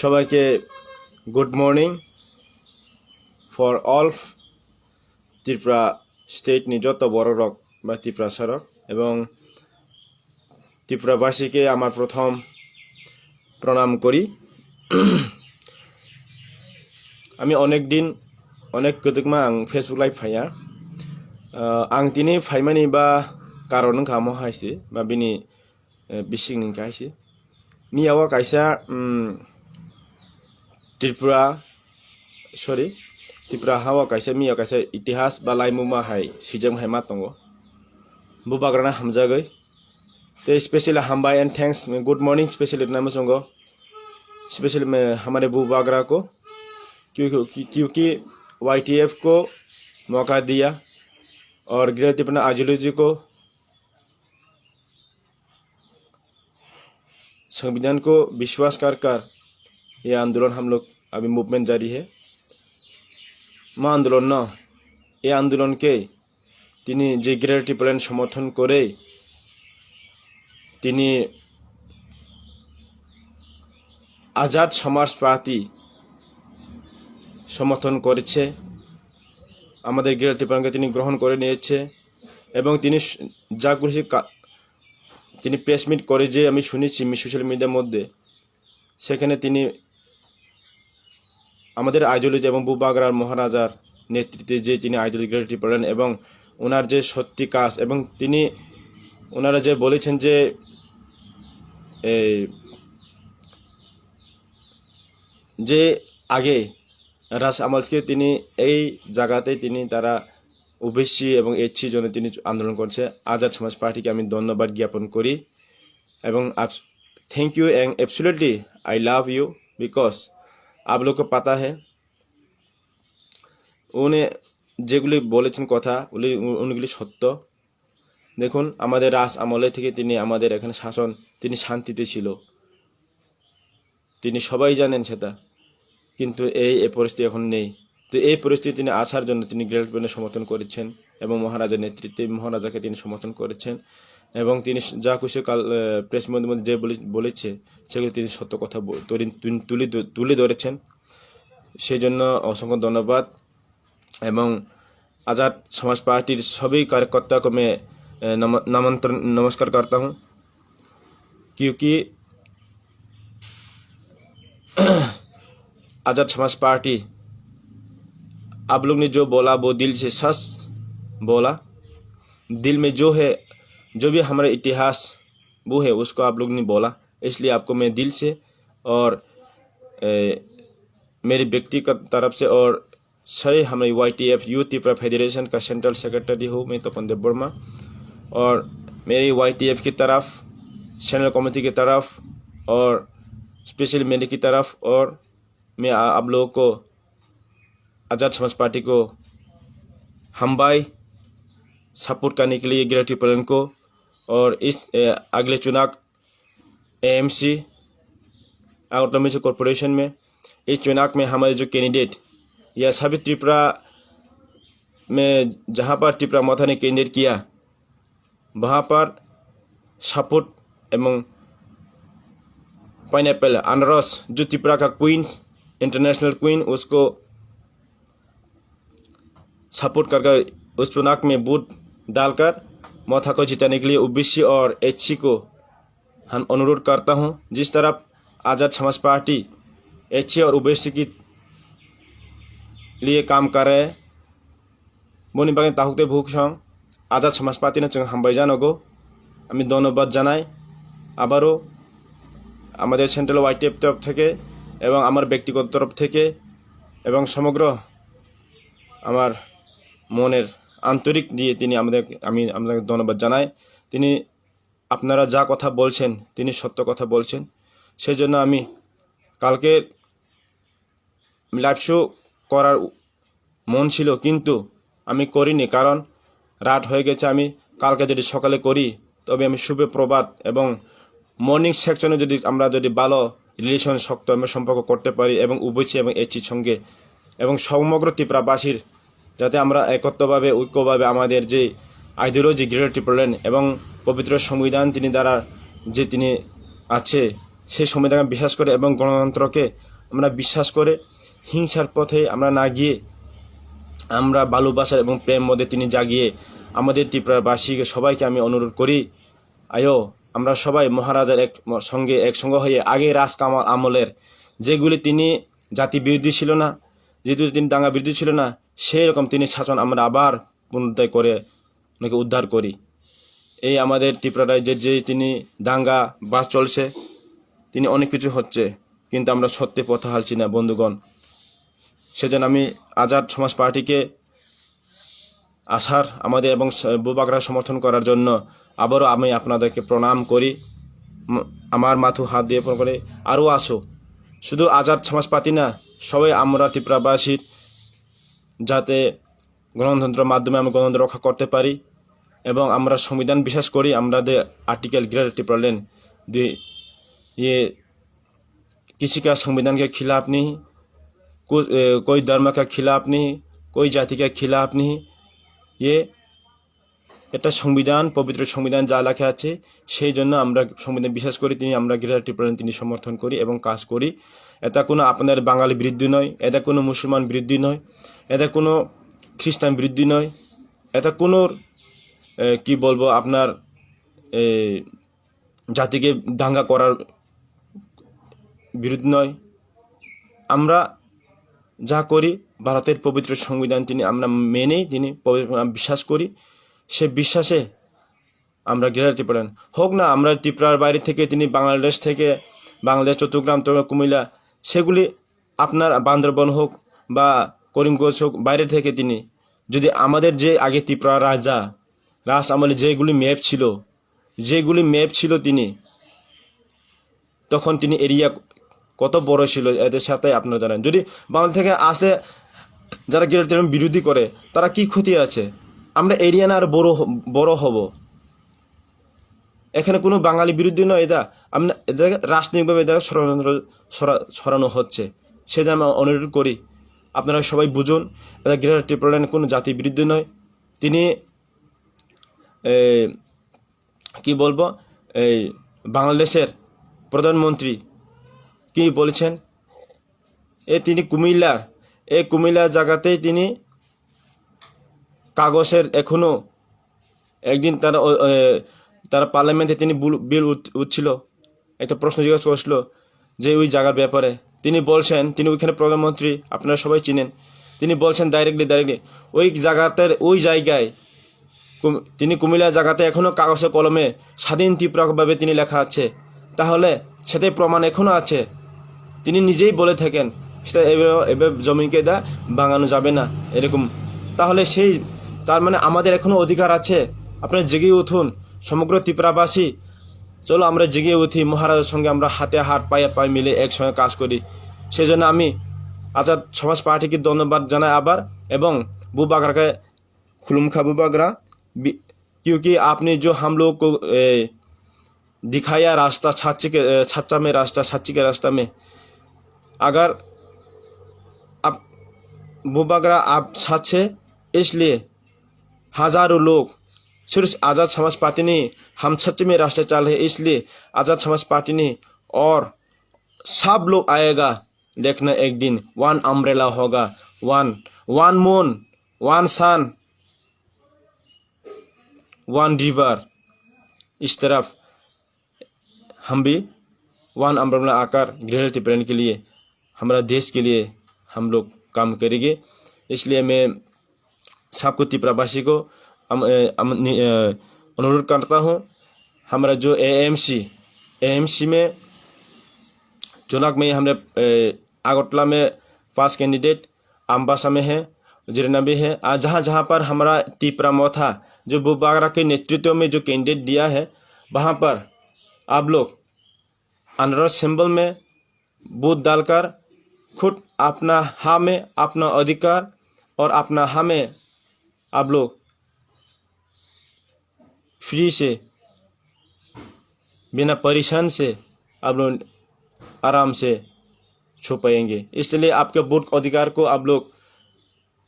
সবাইকে good morning for all Tripura state নি যত বড় রক বা ত্রিপুরা সড়ক এবং ত্রিপুরাবাসীকে আমার প্রথম প্রণাম করি। আমি অনেক দিন অনেক গदगमा आं फेसबुक लाइभ फाया आं दिनै फाइमानि बा कारण खामो हाइसे बा बिनि बिसिं निका हाइसे नियावा काइसा त्रिपुरा हावा काइसा मिया काइसा इतिहास बा लाइमुमा हाय सिजम हाय मा दंगो बुबाग्राना हामजागै ते स्पेशली हामबाय and thanks good morning specially नाम संगो स्पेशली में हमारे बुबाग्रा को क्योंकि YTF को मौका दिया और गिरती अपना आइडियोलॉजी को संविधान को विश्वास कर ये आंदोलन हम लोग अभी मूवमेंट जारी है। माँ आंदोलन न ये आंदोलन के तिनी जे गिरती प्लान समर्थन करे तिनी आजाद समाज पार्टी समर्थन करेছে আমাদের गिरती প্রাণকে তিনি গ্রহণ করে নিয়েছে এবং তিনি যা করেছে তিনি প্রেস মিট করে যে আমি শুনেছি সোশ্যাল মিডিয়ার মধ্যে সেখানে তিনি আমাদের আইডিयोलॉजी এবং বুবাগ্রার মহারাজার নেতৃত্বে যে তিনি আইডিयोलॉजी गिरती প্রাণ এবং ওনার যে সত্যি কাজ এবং তিনি ওনারা যে বলেছেন যে যে আগে রাজ আমলকে তিনি এই জায়গাতে তিনি তারা ওবিসি এবং এইচসি জন্য তিনি আন্দোलन করছে आजाद समाज पार्टी के আমি ধন্যবাদ জ্ঞাপন করি এবং thank you and absolutely I love you because आप लोग को पता है উনি যেগুলি বলেছেন কথা উনিগুলি সত্য। দেখুন আমাদের রাজ আমলে থেকে তিনি আমাদের এখানে শাসন তিনি শান্তিতে ছিল তিনি সবাই জানেন সেটা কিন্তু এই পরিস্থিতি এখন নেই। তো এই পরিস্থিতি তিনি আসার জন্য তিনি গ্রেট প্ল্যানের সমর্থন করেছেন এবং মহারাজার নেতৃত্বে মহারাজাকে তিনি সমর্থন করেছেন এবং তিনি যা কিছু কাল প্রেস মধ্যে যে বলেছে সেগুলো তিনি সত্য কথা তুলে ধরেছেন সেই জন্য অসংখ্য ধন্যবাদ এবং आजाद समाज पार्टी सभी कार्यकर्ता को मैं नमस्कार करता हूँ क्योंकि आजाद समाज पार्टी आप लोग ने जो बोला वो दिल से सच बोला। दिल में जो है जो भी हमारा इतिहास वो है उसको आप लोग ने बोला इसलिए आपको मैं दिल से और मेरी व्यक्तिगत तरफ से और सही हमारी YTF यूथ त्रिपुरा फेडरेशन का सेंट्रल सेक्रेटरी हूँ मैं तपन देव वर्मा और मेरी YTF की तरफ सेंट्रल कमेटी की तरफ और स्पेशल मेरी की तरफ और मैं आप लोगों को आज़ाद समाज पार्टी को हमबाई सपोर्ट करने के लिए गिरती प्लान को और इस अगले चुनाव AMC ऑटोनोमस कॉरपोरेशन में इस चुनाव में हमारे जो कैंडिडेट या सभी त्रिपुरा में जहाँ पर त्रिपुरा माता ने कैंडिडेट किया वहाँ पर सपोर्ट एवं पाइनएप्पल अनारस जो त्रिपुरा का क्वींस इंटरनेशनल क्वीन उसको सपोर्ट कर उस चुनाव में वोट डालकर माथा को जिताने के लिए ओबीसी और एचसी को हम अनुरोध करता हूं। जिस तरफ आज़ाद समाज पार्टी एचसी और ओबीसी की लिए काम कर रहे हैं बनी बागे ताहुकते भूख संग आज़ाद समाज पार्टी ने हामबाय जानांगौ आमी धन्यवाद जानाई आबारो आमादेर सेंट्रल YTF तरफ থেকে এবং আমার ব্যক্তিগত তরফ থেকে এবং সমগ্র আমার মনের আন্তরিক দিয়ে তিনি আমি আপনাকে ধন্যবাদ জানাই। তিনি আপনারা যা কথা বলছেন তিনি সত্য কথা বলছেন সেই জন্য আমি কালকে লাইভ শো করার মন ছিল কিন্তু আমি করিনি কারণ রাত হয়ে গেছে। আমি কালকে যদি সকালে করি তবে আমি শুভ প্রভাত এবং মর্নিং সেকশনে যদি আমরা যদি ভালো রিলেশন শক্ত আমরা সম্পর্ক করতে পারি এবং ওবিসি এবং এইচসির সঙ্গে এবং সমগ্র ত্রিপুরাবাসীর যাতে আমরা একত্রভাবে ঐক্যভাবে আমাদের যে আইডিयोलॉजी गिरती प्लान এবং পবিত্র সংবিধান তিনি দ্বারা যে তিনি আছে সেই সংবিধানে বিশ্বাস করে এবং গণতন্ত্রকে আমরা বিশ্বাস করে হিংসার পথে আমরা না গিয়ে আমরা ভালোবাসার এবং প্রেম মধ্যে তিনি জাগিয়ে আমাদের ত্রিপুরাবাসীকে সবাইকে আমি অনুরোধ করি, আয়ো আমরা সবাই মহারাজার একসঙ্গে হয়ে আগে রাজ আমলের যেগুলি তিনি জাতি বিরোধী ছিল না, যেহেতু তিনি দাঙ্গা বিরোধী ছিল না, সেই রকম তিনি শাসন আমরা আবার পুনরুদ্ধার করে ওনাকে উদ্ধার করি। এই আমাদের ত্রিপুরা রাজ্যের যে তিনি দাঙ্গা বাস চলছে, তিনি অনেক কিছু হচ্ছে, কিন্তু আমরা সত্যি পথে হালছি না বন্ধুগণ। সেজন্য আমি আজাদ সমাজ পার্টিকে আসার আমাদের এবং বুবাগরা সমর্থন করার জন্য আবারও আমি আপনাদেরকে প্রণাম করি, আমার মাথু হাত দিয়ে প্রণাম করে আরও আসো। শুধু আজাদ সমাজ পার্টি না, সবাই আমরা ত্রিপুরাবাসীর যাতে গণতন্ত্রের মাধ্যমে আমরা গণতন্ত্র রক্ষা করতে পারি এবং আমরা संविधान বিশ্বাস করি। আমাদের आर्टिकल ग्रेटर त्रिपुरालैंड ये किसी का संविधान के खिलाफ नहीं, कोई धर्म का खिलाफ नहीं, कोई जाति का खिलाफ नहीं। ये এটা সংবিধান, পবিত্র সংবিধান যা লেখা আছে সেই জন্য আমরা সংবিধান বিশ্বাস করি। তিনি আমরা গ্রেটার ত্রিপুরালैंड তিনি সমর্থন করি এবং কাজ করি। এটা কোনো আপনাদের বাঙালি বিরোধী নয়, এটা কোনো মুসলমান বিরোধী নয়, এটা কোনো খ্রিস্টান বিরোধী নয়, এটা কোনো কি বলবো আপনার জাতিকে দাঙ্গা করার বিরোধী নয়। আমরা যা করি ভারতের পবিত্র সংবিধান তিনি আমরা মেনেই তিনি বিশ্বাস করি। সে বিশ্বাসে আমরা গ্রেটার ত্রিপুরালैंड হোক না আমরা ত্রিপুরার বাইরে থেকে তিনি বাংলাদেশ থেকে, বাংলাদেশ চট্টগ্রাম কুমিল্লা সেগুলি আপনার বান্দরবন হোক বা করিমগঞ্জ হোক, বাইরে থেকে তিনি যদি আমাদের যে আগে ত্রিপুরা রাজ আমলে যেগুলি ম্যাপ ছিল তিনি তখন তিনি এরিয়া কত বড় ছিল এদের সাথে আপনারা জানেন। যদি বাংলা থেকে আসলে যারা গ্রেটার বিরোধী করে তারা কি ক্ষতি আছে? আমরা এরিয়া না আর বড় হব। এখানে কোনো বাঙালি বিরোধী নয়, এটা আমরা এটাকে রাজনৈতিকভাবে এটা ষড়যন্ত্র ছড়ানো হচ্ছে। সেটা আমি অনুরোধ করি আপনারা সবাই বুঝুন, এটা গ্রেটার ত্রিপুরালैंड কোনো জাতি বিরুদ্ধে নয়। তিনি কি বলবো এই বাংলাদেশের প্রধানমন্ত্রী কি বলেছেন, তিনি কুমিল্লা জায়গাতেই তিনি কাগজের এখনো একদিন তারা পার্লামেন্টে তিনি বিল উঠছিল, একটা প্রশ্ন জিজ্ঞাসা করছিল যে ওই জায়গার ব্যাপারে। তিনি বলছেন, তিনি ওইখানে প্রধানমন্ত্রী, আপনারা সবাই চিনেন, তিনি বলছেন ডাইরেক্টলি ওই জায়গায় তিনি কুমিল্লা জায়গাতে এখনও কাগজে কলমে স্বাধীন ত্রিপুরাভাবে তিনি লেখা আছে, তাহলে সেটাই প্রমাণ এখনও আছে। তিনি নিজেই বলে থাকেন সেটা এবার জমিকে ভাঙানো যাবে না এরকম। তাহলে তার মানে আমাদের এখনও অধিকার আছে। আপনারা জেগে উঠুন সমগ্র ত্রিপুরাবাসী, চলো আমরা জেগে উঠি, মহারাজের সঙ্গে আমরা হাতে হাত পায়ে মিলে একসঙ্গে কাজ করি। সেই জন্য আমি আজাদ সমাজ পার্টিকে ধন্যবাদ জানাই আবার, এবং बुबागरा का खुलुमखा बुबागरा, क्योंकि आपने जो हम लोग को दिखाया रास्ता सच्ची के रास्ता में, अगर आप बुबागरा आप सच्चे, इसलिए हजारों लोग सिर्फ आज़ाद समाज पार्टी नहीं, हम सच में रास्ते चल रहे, इसलिए आज़ाद समाज पार्टी नहीं और सब लोग आएगा देखना। एक दिन वन अम्ब्रेला होगा, वन मून, वन सन, वन रिवर, इस तरफ हम भी वन अम्ब्रेला आकर ग्रेटर त्रिपुरालैंड के लिए, हमारा देश के लिए हम लोग काम करेंगे। इसलिए मैं सबको त्रिपुरावासी को अनुरोध करता हूँ, हमारा जो एएमसी में चुनाव में हमने आगरतला में 5 कैंडिडेट, अम्बासा में है, जिरना भी है। आज जहाँ पर हमारा त्रिपुरा मोथा जो बुबागरा के नेतृत्व में जो कैंडिडेट दिया है, वहाँ पर आप लोग अनरस सिंबल में बूथ डालकर खुद अपना हाँ में अपना अधिकार और अपना हाँ में आप लोग फ्री से बिना परेशान से आप लोग आराम से छू पाएंगे। इसलिए आपके वोट अधिकार को आप लोग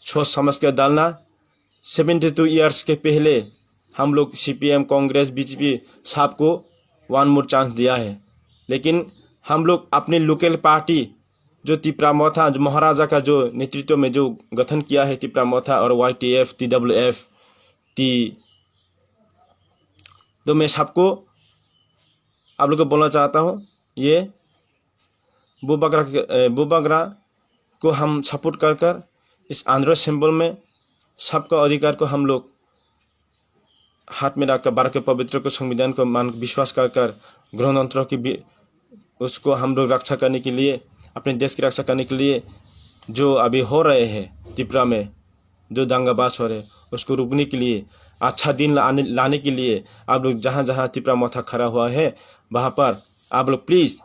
सोच समझ कर डालना। 72 ईयर्स के पहले हम लोग CPM, कांग्रेस, BJP सबको 1 मोर चांस दिया है, लेकिन हम लोग अपने लोकल पार्टी जो तिपरा मोथा जो महाराजा का जो नेतृत्व में जो गठन किया है तिपरा मोथा और YTF TWF टी, तो मैं सबको आप लोग को बोलना चाहता हूँ, ये बुबागरा को हम सपोर्ट कर कर इस आंध्र सिंबल में सबका अधिकार को हम लोग हाथ में रखकर भारत के पवित्र को संविधान को मान विश्वास कर कर गणतंत्र की उसको हम लोग रक्षा करने के लिए, अपने देश की रक्षा करने के लिए जो अभी हो रहे हैं त्रिपुरा में जो दंगाबाज हो रहे उसको रोकने के लिए, अच्छा दिन लाने के लिए आप लोग जहाँ जहाँ त्रिपुरा मोथा खड़ा हुआ है वहाँ पर आप लोग प्लीज़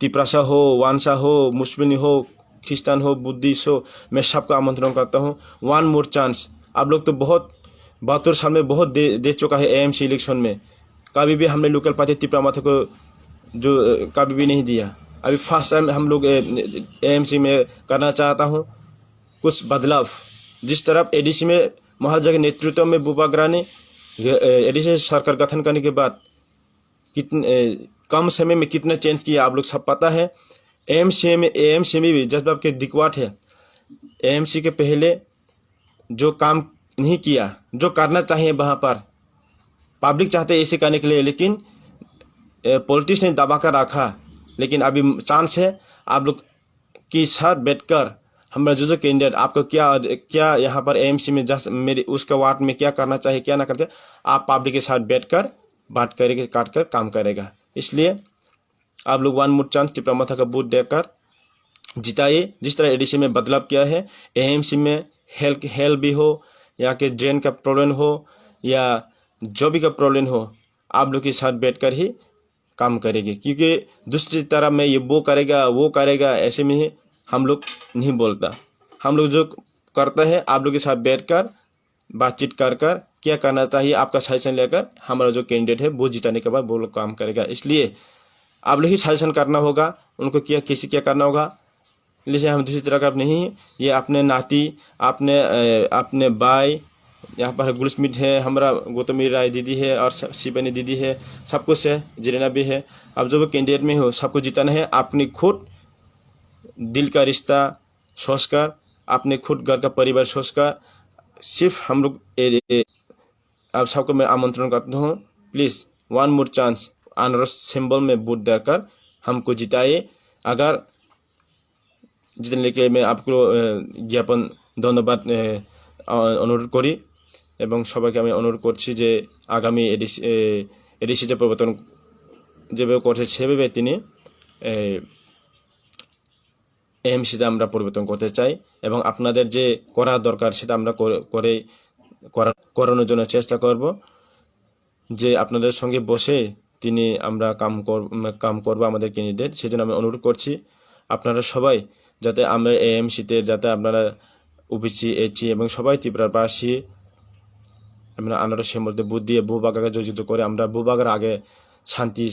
तिपरासा हो, वानसा हो, मुस्लिम हो, क्रिस्तान हो, बुद्धिस्ट हो, मैं सबको आमंत्रण करता हूँ। One more chance. आप लोग तो बहुत 72 साल में बहुत दे चुका है AMC इलेक्शन में, कभी भी हमने लोकल पार्टी त्रिपुरा मोथा को जो कभी भी नहीं दिया। अभी फर्स्ट टाइम हम लोग AMC में करना चाहता हूँ कुछ बदलाव। जिस तरफ ADC में महाराजा के नेतृत्व में बुबागरा ने ADC सरकार गठन करने के बाद कितने कम समय में कितना चेंज किया आप लोग सब पता है। AMC में भी जज्बाब के दिक्कत है। AMC के पहले जो काम नहीं किया, जो करना चाहिए वहाँ पर पब्लिक चाहते ऐसे करने के लिए, लेकिन पॉलिटिक्स ने दबा कर रखा। लेकिन अभी चांस है आप लोग के साथ बैठकर हमारा जो कैंडिडेट आपको क्या यहाँ पर AMC में जस्ट मेरे उसका वार्ड में क्या करना चाहिए क्या ना करते, आप पब्लिक के साथ बैठकर बात करेंगे, काट कर काम करेगा। इसलिए आप लोग वन मोर चांस त्रिपुरा मोथा का वोट देकर जिताइए। जिस तरह ADC में बदलाव किया है, AMC में हेल्थ भी हो, या के ड्रेन का प्रॉब्लम हो या जो भी का प्रॉब्लम हो, आप लोग के साथ बैठकर ही काम करेंगे। क्योंकि दूसरी तरह में ये वो करेगा ऐसे में ही हम लोग नहीं बोलता। हम लोग जो करता है आप लोग के साथ बैठकर बातचीत कर कर क्या करना चाहिए आपका सजेशन लेकर हमारा जो कैंडिडेट है वो जिताने के बाद वो लोग काम करेगा। इसलिए आप लोग ही सजेशन करना होगा उनको, क्या करना होगा। इसलिए हम दूसरी तरह का नहीं, ये अपने नाती अपने भाई, यहाँ पर गुलस्मित है, हमारा गौतमी राय दीदी है और शिवानी दीदी है, सब कुछ है, जिरेना भी है। अब जो कैंडिडेट में हो सबको जिताना है। अपनी खुद दिल का रिश्ता सोचकर, अपने खुद घर का परिवार सोचकर, सिर्फ हम लोग आप सबको मैं आमंत्रण करता हूँ, please one more chance Andhra symbol में वोट देकर हमको जिताइए। अगर जितने के मैं आपको জ্ঞাপন ধন্যবাদ অনুরোধ করি এবং সবাইকে আমি অনুরোধ করছি যে আগামী এডিসি যে প্রবর্তন যেভাবে করছে সেভাবে তিনি AMCতে আমরা পরিবর্তন করতে চাই এবং আপনাদের যে করা দরকার সেটা আমরা করানোর জন্য চেষ্টা করব। যে আপনাদের সঙ্গে বসে তিনি আমরা কাম করব আমাদের ক্যান্ডিডেট, সেজন্য আমি অনুরোধ করছি আপনারা সবাই যাতে আমরা AMCতে যাতে আপনারা OBC HC এবং সবাই ত্রিপুরাবাসী আমরা আনারস সিম্বলতে ভোট দিয়ে বুবাগাকে জয়যুক্ত করে আমরা বুবাগার আগে শান্তি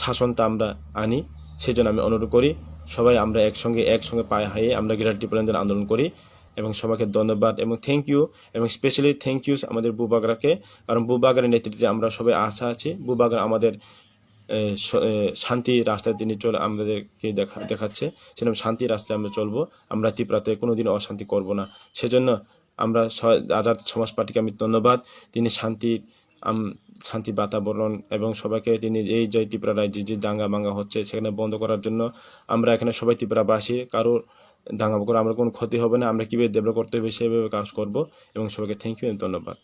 শাসনটা আমরা আনি। সেজন্য আমি অনুরোধ করি সবাই আমরা একসঙ্গে পায়ে হারিয়ে আমরা গ্রেটার ত্রিপুরা আন্দোলন করি। এবং সবাইকে ধন্যবাদ এবং থ্যাংক ইউ, এবং স্পেশালি থ্যাংক ইউ আমাদের বুবাগরাকে, কারণ বুবাগরের নেতৃত্বে আমরা সবাই আশা আছি। বুবাগর আমাদের শান্তি রাস্তায় তিনি আমাদেরকে দেখাচ্ছে, সেরকম শান্তি রাস্তায় আমরা চলবো। আমরা ত্রিপুরাতে কোনোদিন অশান্তি করব না। সেজন্য আমরা আজাদ সমাজ পার্টিকে আমি ধন্যবাদ। তিনি শান্তি বাতাবরণ এবং সবাইকে তিনি এই যে ত্রিপুরায় যে দাঙ্গা বাঙ্গা হচ্ছে সেখানে বন্ধ করার জন্য আমরা এখানে সবাই ত্রিপুরাবাসী কারোর দাঙ্গা করে আমরা কোনো ক্ষতি হবে না, আমরা কীভাবে ডেভেলপ করতে হবে সেভাবে কাজ করব। এবং সবাইকে থ্যাংক ইউ, ধন্যবাদ।